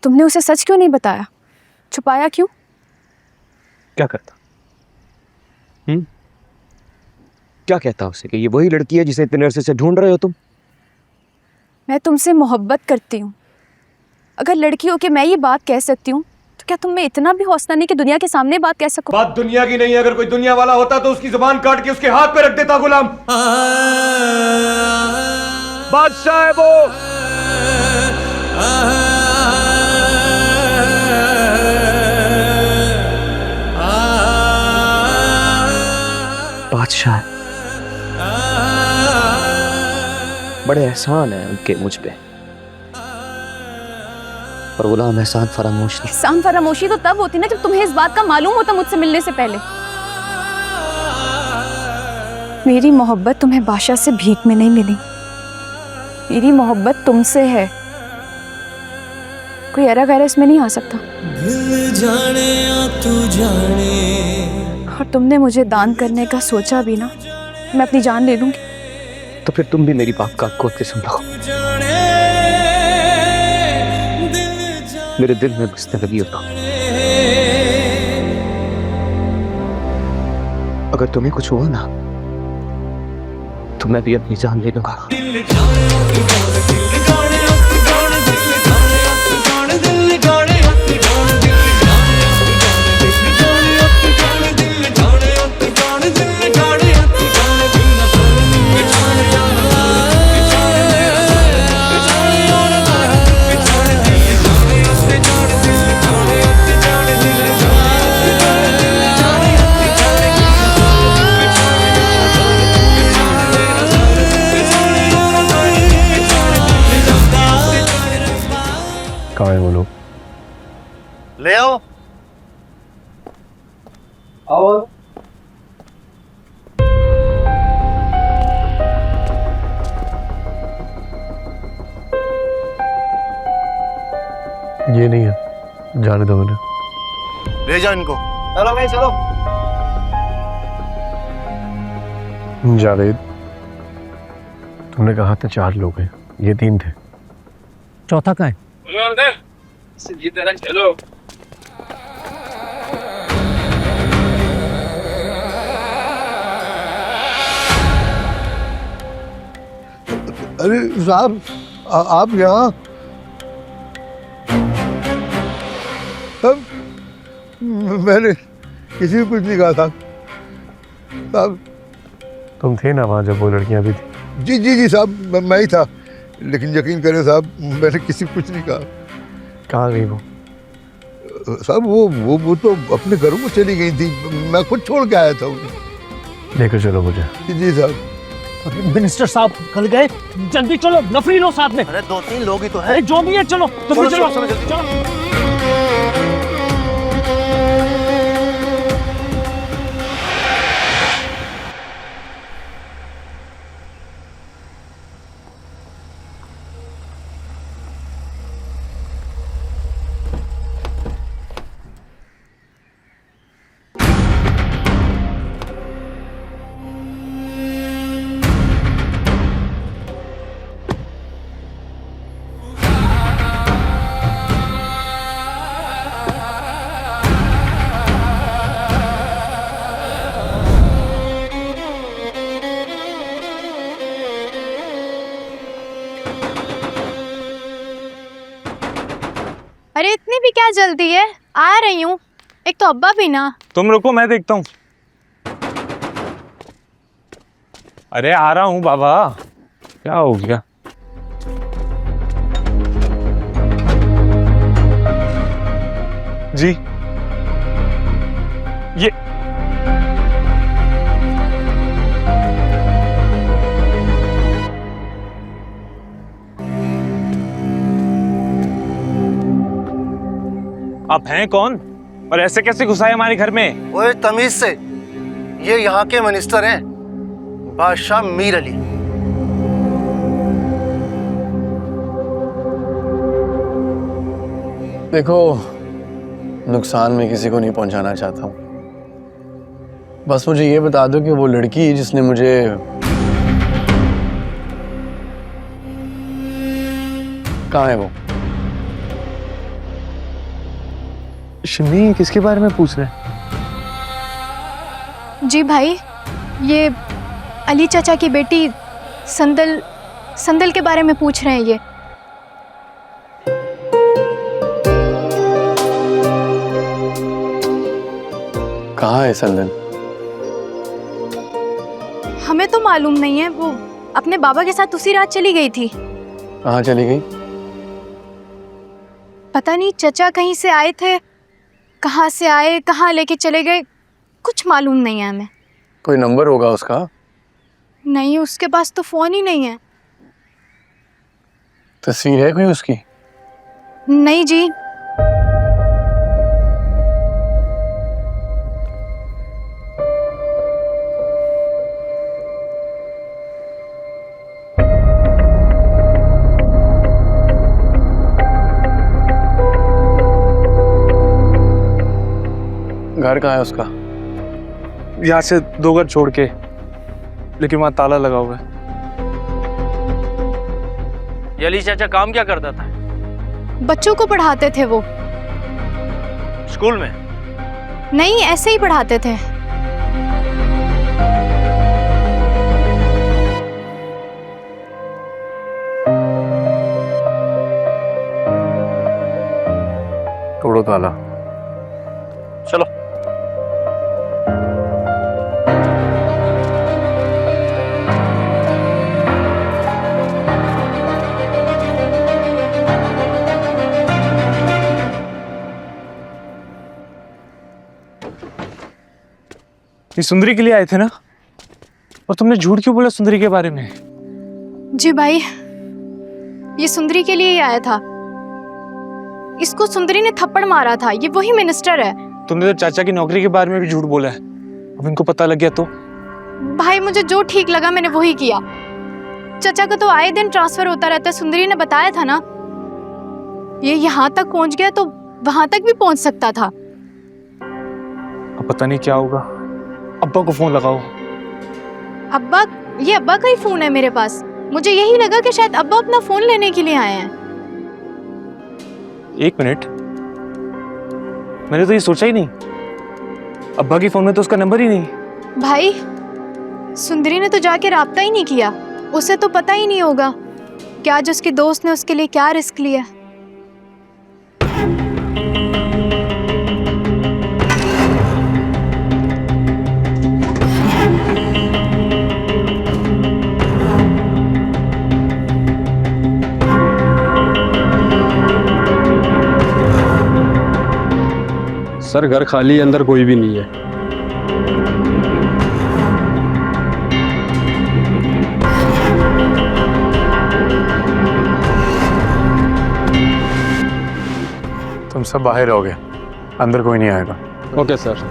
तुमने उसे सच क्यों नहीं बताया? छुपाया क्यों? क्या करता? क्या कहता उसे कि ये वही लड़की है जिसे इतने अरसे से ढूंढ रहे हो तुम? मैं तुमसे मोहब्बत करती हूँ। अगर लड़की हो के मैं ये बात कह सकती हूँ तो क्या तुम में इतना भी हौसला नहीं कि दुनिया के सामने बात कह सको? बात दुनिया की नहीं है। अगर कोई दुनिया वाला होता तो उसकी जुबान काट के उसके हाथ पे रख देता गुलाम। बादशाह है वो। बादशाह है। बड़े एहसान है उनके मुझ पे, पर गुलाम एहसान फरामोश नहीं। एहसान फरामोशी तो तब होती ना जब तुम्हें इस बात का मालूम होता मुझसे मिलने से पहले। मेरी मोहब्बत तुम्हें बादशाह से भीख में नहीं मिली। मेरी मोहब्बत तुमसे है। कोई एरा गैरा इसमें नहीं आ सकता। दिल जाने या तू जाने। और तुमने मुझे दान करने का सोचा भी ना, मैं अपनी जान ले लूंगी। तो फिर तुम भी मेरी बात काट खोद के सुन लो। मेरे दिल में बसने लगी हो तो अगर तुम्हें कुछ हुआ ना तो मैं भी अपनी जान ले लूंगा। कहाँ है वो लोग? ले आओ। ये नहीं है, जाने दो उन्हें। ले जाओ इनको। चलो भाई चलो। जावेद, तुमने कहा था 4 लोग हैं, ये 3 थे। चौथा कहाँ है? चलो अरे साहब, आप यहाँ? मैंने किसी को कुछ नहीं कहा था साहब। तुम थे ना वहाँ जब वो लड़कियाँ भी थी? जी जी जी साहब, मैं ही था। लेकिन यकीन करें साहब, मैंने किसी को कुछ नहीं कहा। कहाँ गई वो? साहब वो तो अपने घरों को चली गई थी। मैं खुद छोड़ के आया था उन्हें। लेकर चलो मुझे। जी साहब। मिनिस्टर साहब कल गए, जल्दी चलो, नफरी लो साथ में। अरे 2-3 लोग ही तो है। अरे जो भी है चलो, तुम भी चलो। चलो। अरे इतनी भी क्या जल्दी है? आ रही हूँ। एक तो अब्बा भी ना। तुम रुको, मैं देखता हूँ। अरे आ रहा हूँ बाबा। क्या हो गया? जी ये आप हैं कौन और ऐसे कैसे घुसाए हमारे घर में? ओए तमीज से, ये यहाँ के मिनिस्टर हैं, बादशाह मीर अली। देखो, नुकसान मैं किसी को नहीं पहुंचाना चाहता हूँ। बस मुझे ये बता दो कि वो लड़की जिसने मुझे कहाँ है वो? शिमी किसके बारे में पूछ रहे हैं? जी भाई, ये अली चाचा की बेटी संदल संदल के बारे में पूछ रहे हैं ये। कहाँ है संदन? हमें तो मालूम नहीं है, वो अपने बाबा के साथ उसी रात चली गई थी। कहाँ चली गई? पता नहीं, चचा कहीं से आए थे, कहाँ से आए, कहाँ लेके चले गए, कुछ मालूम नहीं है हमें। कोई नंबर होगा उसका? नहीं, उसके पास तो फोन ही नहीं है। तस्वीर है कोई उसकी? नहीं जी। घर कहाँ है उसका? यहाँ से 2 घर छोड़ के, लेकिन वहाँ ताला लगा हुआ है। ये अली चाचा काम क्या करता था? बच्चों को पढ़ाते थे वो। स्कूल में? नहीं, ऐसे ही पढ़ाते थे। तोड़ो ताला। चलो। ये सुंदरी के लिए आए थे ना? और तुमने झूठ क्यों बोला सुंदरी के बारे में? जी भाई, ये सुंदरी के लिए ही आया था। इसको सुंदरी ने थप्पड़ मारा था। ये वही मिनिस्टर है। तुमने तो चाचा की नौकरी के बारे में भी झूठ बोला है। अब इनको पता लग गया तो? भाई, मुझे जो ठीक लगा मैंने वही किया। चचा का तो आए दिन ट्रांसफर होता रहता है, सुंदरी ने बताया था ना। ये यहाँ तक पहुँच गया तो वहां तक भी पहुँच सकता था। अब पता नहीं क्या होगा। अब्बा को फोन लगाओ। अब्बा? ये अब्बा का ही फोन है मेरे पास। मुझे यही लगा कि शायद अब्बा अपना फोन लेने के लिए आए हैं। 1 मिनट, मैंने तो ये सोचा ही नहीं। अब्बा की फोन में तो उसका नंबर ही नहीं। भाई, सुंदरी ने तो जाके राब्ता ही नहीं किया। उसे तो पता ही नहीं होगा कि आज उसके दोस्त ने उसके लिए क्या रिस्क लिया। सर घर खाली है, अंदर कोई भी नहीं है। तुम सब बाहर रहोगे, अंदर कोई नहीं आएगा। Okay sir.